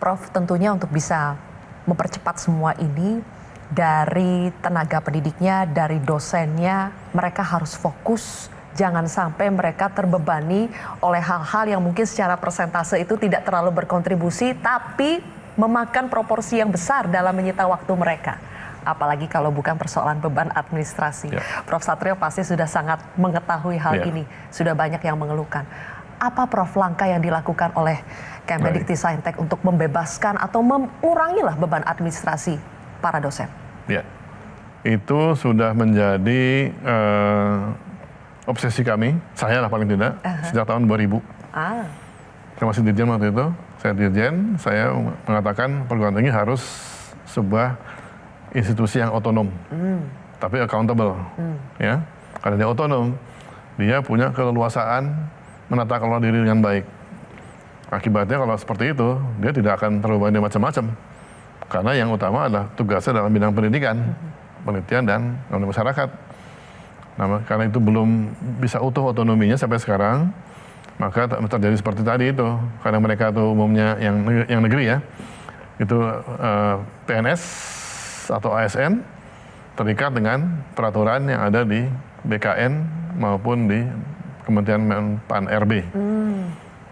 Prof, tentunya untuk bisa mempercepat semua ini, dari tenaga pendidiknya, dari dosennya, mereka harus fokus. Jangan sampai mereka terbebani oleh hal-hal yang mungkin secara persentase itu tidak terlalu berkontribusi, tapi memakan proporsi yang besar dalam menyita waktu mereka. Apalagi kalau bukan persoalan beban administrasi. Prof Satrio pasti sudah sangat mengetahui hal ini, sudah banyak yang mengeluhkan. Apa Prof langkah yang dilakukan oleh Kemendikti-Saintek untuk membebaskan atau mengurangilah beban administrasi para dosen? Ya, itu sudah menjadi obsesi kami, saya lah paling tidak, sejak tahun 2000. Saya masih dirjen waktu itu, saya mengatakan perguruan tinggi harus sebuah institusi yang otonom, tapi accountable. Ya, karena dia otonom, dia punya keleluasaan menata kelola diri dengan baik. Akibatnya kalau seperti itu, dia tidak akan terbebani macam-macam. Karena yang utama adalah tugasnya dalam bidang pendidikan, penelitian dan masyarakat. Nah, karena itu belum bisa utuh otonominya sampai sekarang, maka terjadi seperti tadi itu. Karena mereka itu umumnya yang negeri ya, itu PNS atau ASN terikat dengan peraturan yang ada di BKN maupun di Kementerian PAN-RB.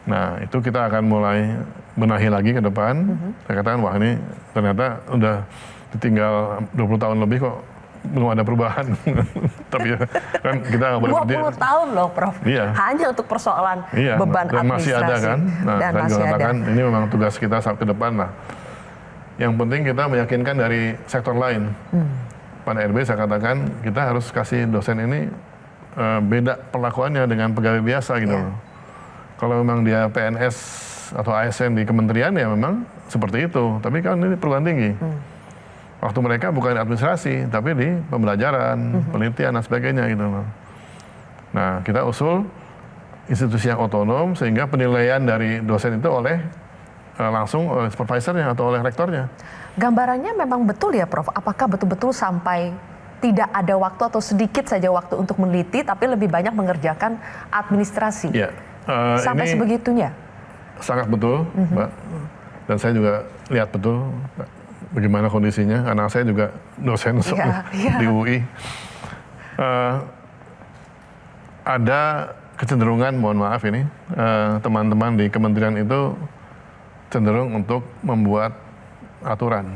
Nah, itu kita akan mulai benahi lagi ke depan. Saya katakan, wah ini ternyata udah ditinggal 20 tahun lebih kok belum ada perubahan. Tapi ya, kan kita nggak boleh 20 tahun loh Prof, hanya untuk persoalan beban dan administrasi. Masih ada kan, nah, dan saya masih katakan ada. ini memang tugas kita sampai ke depan lah. Yang penting kita meyakinkan dari sektor lain. PAN-RB saya katakan kita harus kasih dosen ini beda perlakuannya dengan pegawai biasa gitu loh. Kalau memang dia PNS atau ASN di kementerian ya memang seperti itu. Tapi kan ini perguruan tinggi. Waktu mereka bukan administrasi, tapi di pembelajaran, penelitian dan sebagainya gitu loh. Nah, kita usul institusi yang otonom sehingga penilaian dari dosen itu langsung oleh supervisornya atau oleh rektornya. Gambarannya memang betul ya Prof, apakah betul-betul sampai tidak ada waktu atau sedikit saja waktu untuk meneliti, tapi lebih banyak mengerjakan administrasi? Ya. Sampai sebegitunya? Sangat betul, Mbak. Dan saya juga lihat betul bagaimana kondisinya. Anak saya juga dosen di UI. Ada kecenderungan, mohon maaf ini, teman-teman di kementerian itu cenderung untuk membuat aturan.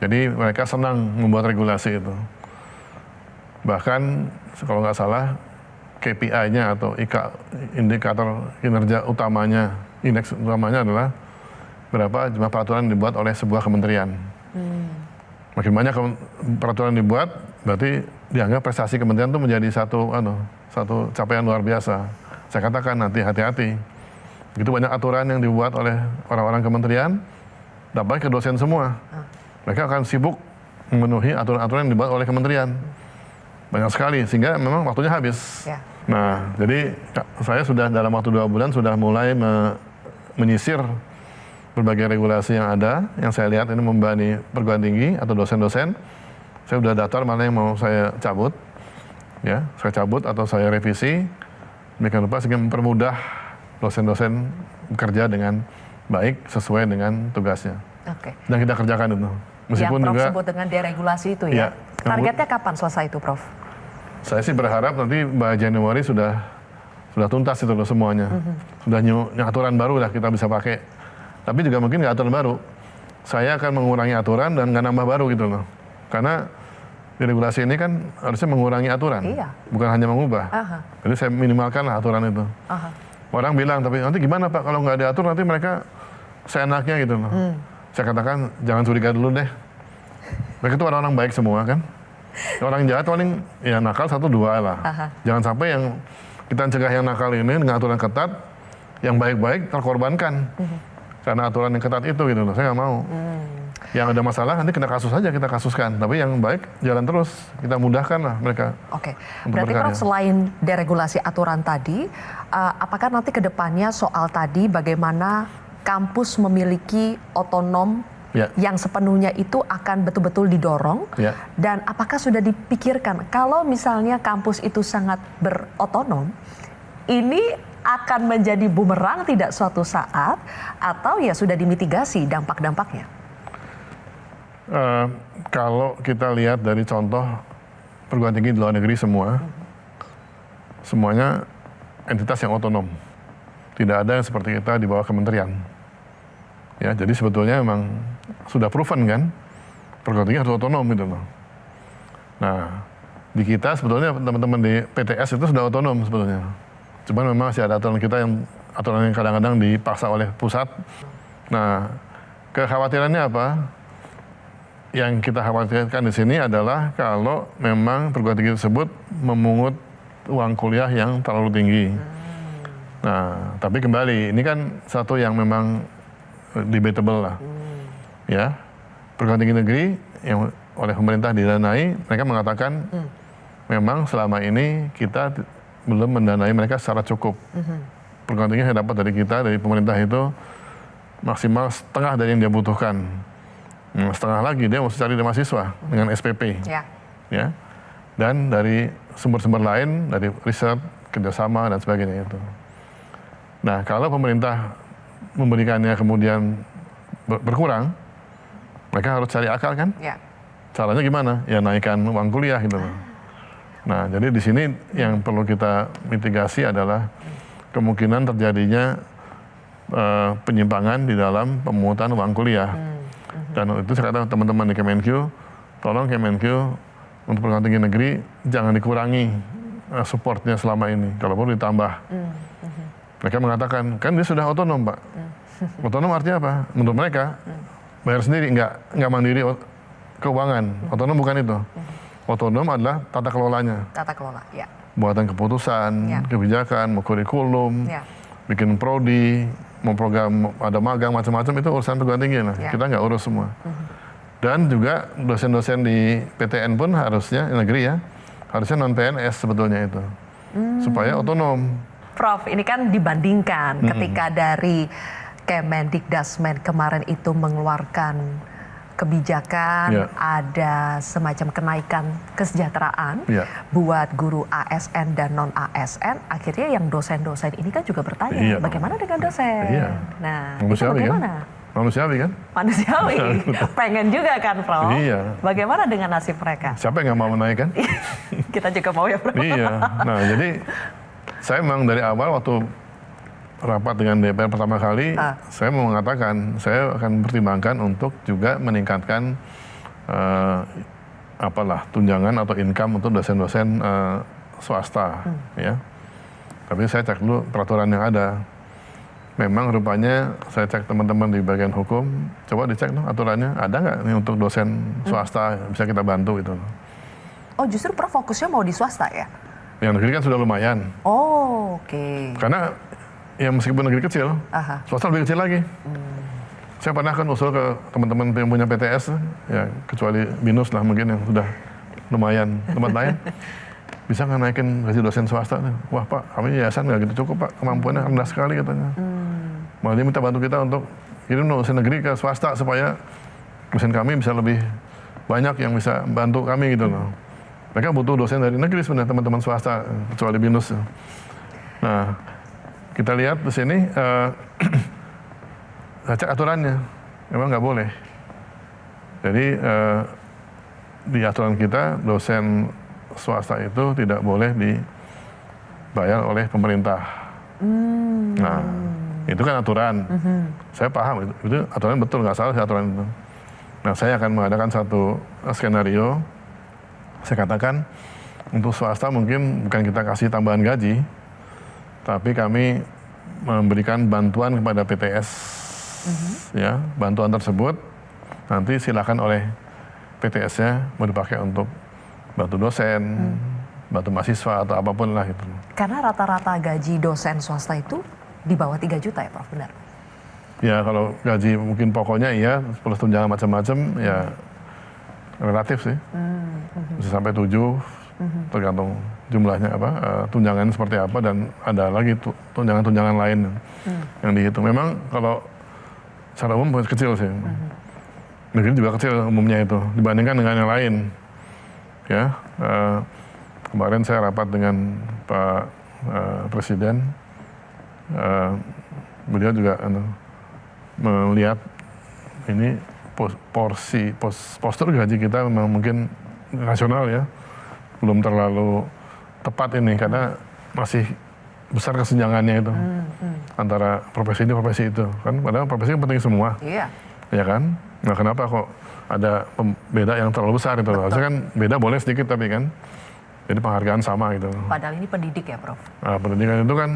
Jadi mereka senang membuat regulasi itu. Bahkan kalau nggak salah, KPI-nya atau indikator kinerja utamanya, indeks utamanya adalah berapa jumlah peraturan yang dibuat oleh sebuah kementerian. Makin banyak peraturan yang dibuat, berarti dianggap prestasi kementerian itu menjadi satu capaian luar biasa. Saya katakan nanti hati-hati. Begitu banyak aturan yang dibuat oleh orang-orang kementerian, dapat ke dosen semua. Mereka akan sibuk memenuhi aturan-aturan yang dibuat oleh kementerian. Banyak sekali, sehingga memang waktunya habis. Nah, jadi saya sudah dalam waktu 2 bulan sudah mulai menyisir berbagai regulasi yang ada, yang saya lihat ini membebani perguruan tinggi atau dosen-dosen. Saya sudah daftar mana yang mau saya cabut, ya, saya cabut atau saya revisi, demikian rupa sehingga mempermudah dosen-dosen bekerja dengan baik sesuai dengan tugasnya. Dan kita kerjakan itu. Meskipun yang Prof juga sebut dengan deregulasi itu ya. Targetnya kapan selesai itu, Prof? Saya sih berharap nanti by Januari sudah tuntas itu loh semuanya. Sudah aturan baru lah kita bisa pakai. Tapi juga mungkin nggak aturan baru. Saya akan mengurangi aturan dan nggak nambah baru gitu loh. Karena deregulasi ini kan harusnya mengurangi aturan, bukan hanya mengubah. Jadi saya minimalkan lah aturan itu. Orang bilang, tapi nanti gimana Pak kalau nggak diatur nanti mereka seenaknya gitu loh. Saya katakan jangan curiga dulu deh. Mereka itu orang-orang baik semua kan. Orang jahat paling ya nakal 1-2 lah. Jangan sampai yang kita cegah yang nakal ini dengan aturan ketat, yang baik-baik terkorbankan. Karena aturan yang ketat itu gitu loh, saya nggak mau. Yang ada masalah nanti kena kasus aja, kita kasuskan. Tapi yang baik jalan terus, kita mudahkan lah mereka. Berarti Prof selain deregulasi aturan tadi, apakah nanti ke depannya soal tadi bagaimana kampus memiliki otonom yang sepenuhnya itu akan betul-betul didorong? Dan apakah sudah dipikirkan kalau misalnya kampus itu sangat berotonom, ini akan menjadi bumerang tidak suatu saat, atau ya sudah dimitigasi dampak-dampaknya? Kalau kita lihat dari contoh perguruan tinggi di luar negeri semuanya entitas yang otonom. Tidak ada yang seperti kita di bawah kementerian. Ya, jadi sebetulnya memang sudah proven kan, perguruan tinggi harus otonom gitu loh. Nah, di kita sebetulnya teman-teman di PTS itu sudah otonom sebetulnya. Cuman memang masih ada aturan yang kadang-kadang dipaksa oleh pusat. Nah, kekhawatirannya apa? Yang kita khawatirkan di sini adalah kalau memang perguruan tinggi tersebut memungut uang kuliah yang terlalu tinggi. Nah, tapi kembali, ini kan satu yang memang debatable lah. Ya, perguruan tinggi negeri yang oleh pemerintah didanai, mereka mengatakan memang selama ini kita belum mendanai mereka secara cukup. Perguruan tinggi yang dapat dari kita, dari pemerintah itu maksimal setengah dari yang dia butuhkan. Setengah lagi dia mesti cari dari mahasiswa dengan SPP. Ya. Dan dari sumber-sumber lain, dari riset, kerjasama, dan sebagainya itu. Nah, kalau pemerintah memberikannya kemudian berkurang, mereka harus cari akal kan? Caranya gimana? Ya naikkan uang kuliah gitu loh. Nah, jadi di sini yang perlu kita mitigasi adalah kemungkinan terjadinya penyimpangan di dalam pemungutan uang kuliah. Dan itu saya kata teman-teman di Kemenkyu, tolong Kemenkyu untuk perguruan tinggi negeri jangan dikurangi supportnya selama ini, kalau perlu ditambah. Mereka mengatakan, kan dia sudah otonom Pak. Otonom artinya apa? Menurut mereka, bayar sendiri, nggak mandiri keuangan. Otonom bukan itu. Otonom adalah tata kelolanya. Tata kelola, ya. Buatan keputusan, kebijakan, mau kurikulum, bikin prodi, mau program, ada magang, macam-macam, itu urusan perguruan tinggi lah. Kita nggak urus semua. Dan juga dosen-dosen di PTN pun harusnya, negeri ya, harusnya non-PNS sebetulnya itu. Supaya otonom. Prof, ini kan dibandingkan ketika dari Kemendikdasmen kemarin itu mengeluarkan kebijakan, ada semacam kenaikan kesejahteraan buat guru ASN dan non-ASN, akhirnya yang dosen-dosen ini kan juga bertanya, bagaimana dengan dosen? Nah, itu bagaimana? Manusiawi kan? Manusiawi, pengen juga kan Prof? Iya. Bagaimana dengan nasib mereka? Siapa yang nggak mau menaikkan? Kita juga mau ya Prof? Iya, nah jadi saya memang dari awal waktu rapat dengan DPR pertama kali, saya mau mengatakan saya akan pertimbangkan untuk juga meningkatkan tunjangan atau income untuk dosen-dosen swasta, ya. Tapi saya cek dulu peraturan yang ada. Memang rupanya saya cek teman-teman di bagian hukum, coba dicek dong aturannya ada nggak nih untuk dosen swasta bisa kita bantu itu. Oh justru Prof fokusnya mau di swasta ya? Yang negeri kan sudah lumayan. Oh oke. Karena ya meskipun negeri kecil, swasta lebih kecil lagi. Saya pernah kan usul ke teman-teman yang punya PTS, ya kecuali BINUS lah mungkin yang sudah lumayan tempat lain, bisa nggak naikin gaji dosen swasta? Wah Pak, kami yayasan nggak gitu cukup Pak, kemampuannya rendah sekali katanya. Malah dia minta bantu kita untuk kirim dosen negeri ke swasta supaya dosen kami bisa lebih banyak yang bisa bantu kami gitu loh. Mereka butuh dosen dari negeri sebenarnya teman-teman swasta, kecuali BINUS. Nah, kita lihat di sini, cek aturannya, memang nggak boleh. Jadi di aturan kita dosen swasta itu tidak boleh dibayar oleh pemerintah. Nah, itu kan aturan. Saya paham itu aturan betul, nggak salah aturan itu. Nah, saya akan mengadakan satu skenario. Saya katakan untuk swasta mungkin bukan kita kasih tambahan gaji, tapi kami memberikan bantuan kepada PTS, ya bantuan tersebut nanti silakan oleh PTS-nya mau dipakai untuk bantu dosen, bantu mahasiswa atau apapun lah gitu. Karena rata-rata gaji dosen swasta itu di bawah 3 juta ya Prof, benar? Ya kalau gaji mungkin pokoknya iya, plus tunjangan macam-macam ya relatif sih, bisa sampai 7, tergantung jumlahnya apa, tunjangan seperti apa, dan ada lagi tunjangan-tunjangan lain yang dihitung. Memang kalau secara umum kecil sih, negeri juga kecil umumnya itu dibandingkan dengan yang lain. Ya, kemarin saya rapat dengan Pak Presiden, Beliau juga melihat ini postur gaji kita memang mungkin rasional ya, belum terlalu tepat ini karena masih besar kesenjangannya itu antara profesi ini profesi itu kan, padahal profesi penting semua, ya kan? Nah kenapa kok ada beda yang terlalu besar itu? Harusnya kan beda boleh sedikit tapi kan, jadi penghargaan sama gitu. Padahal ini pendidik ya, Prof. Nah, pendidikan itu kan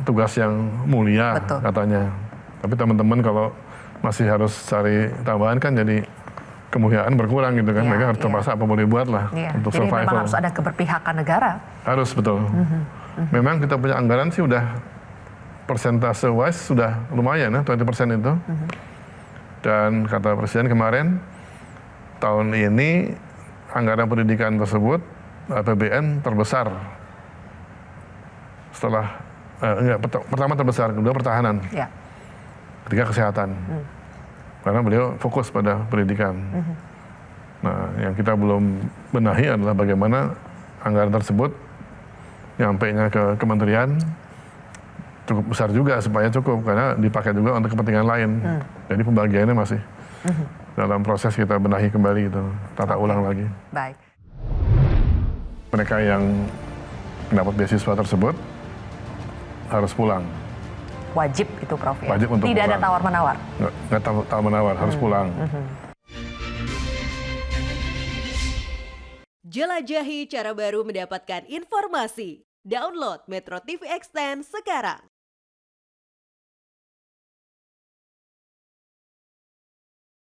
tugas yang mulia katanya. Tapi teman-teman kalau masih harus cari tambahan kan jadi kemuliaan berkurang gitu kan. Mereka harus terpaksa apa boleh buat lah untuk jadi survival. memang harus ada keberpihakan negara. Harus, betul. Memang kita punya anggaran sih udah persentase wise sudah lumayan ya, 20% itu. Dan kata Presiden kemarin, tahun ini anggaran pendidikan tersebut APBN terbesar setelah pertama terbesar, kedua pertahanan, ketiga kesehatan. Karena beliau fokus pada pendidikan. Nah, yang kita belum benahi adalah bagaimana anggaran tersebut nyampainya ke kementerian cukup besar juga supaya cukup, karena dipakai juga untuk kepentingan lain. Jadi pembagiannya masih dalam proses kita benahi kembali itu, tata ulang lagi. Baik. Mereka yang mendapat beasiswa tersebut harus pulang. Wajib itu, Prof. Ya? Wajib untuk tidak pulang. ada tawar-menawar. Nggak tawar-menawar, harus pulang. Jelajahi cara baru mendapatkan informasi. Download Metro TV Extend sekarang.